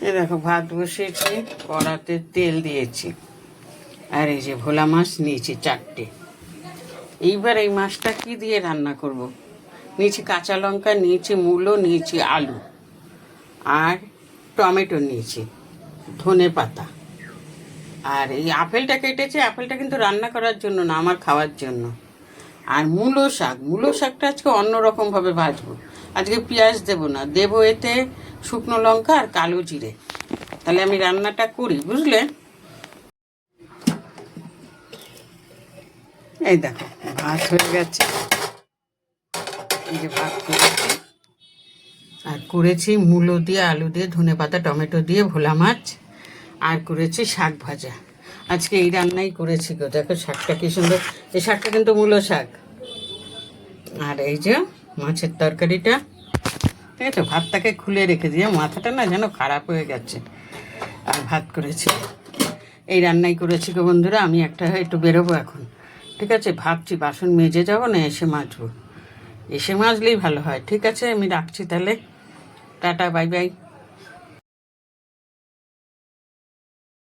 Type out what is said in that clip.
এই দেখো ভাত বসিয়েছি, কড়াতে তেল দিয়েছি, আর এই যে ভোলা মাছ নিয়েছি 4টে। এইবার এই মাছটা কি দিয়ে রান্না করব? নিয়েছি কাঁচা লঙ্কা, নিয়েছি মূলো, নিয়েছি আলু, আর টমেটো নিয়েছি, ধনে পাতা, আর এই আপেলটা কেটেছি। আপেলটা কিন্তু রান্না করার জন্য না, আমার খাওয়ার জন্য। আর মূলো শাক, মূলো শাকটা আজকে অন্যরকমভাবে ভাজবো। আজকে পেঁয়াজ দেবো না, দেবো এতে শুকনো লঙ্কা আর কালো জিরে। তাহলে আমি রান্নাটা করি, বুঝলে? এই দেখো ভাত হয়ে গেছে, এই যে ভাত করেছি, আর করেছি মূলো দিয়ে, আলু দিয়ে, ধনে পাতা, টমেটো দিয়ে ভোলা মাছ, আর করেছি শাক ভাজা। আজকে এই রান্নাই করেছি গো। দেখো শাকটা কি সুন্দর, এই শাকটা কিন্তু মূলো শাক। আর এই যে মাছের তরকারিটা, ঠিক আছে। ভাতটাকে খুলে রেখে দিয়ে, মাথাটা না যেন খারাপ হয়ে গেছে। আর ভাত করেছি, এই রান্নাই করেছি গো বন্ধুরা। আমি একটু বেরোবো এখন, ঠিক আছে। ভাবছি বাসন মেজে যাবো না এসে মাজবো, এসে মাজলেই ভালো হয়। ঠিক আছে, আমি রাখছি তাহলে, টাটা, বাই বাই।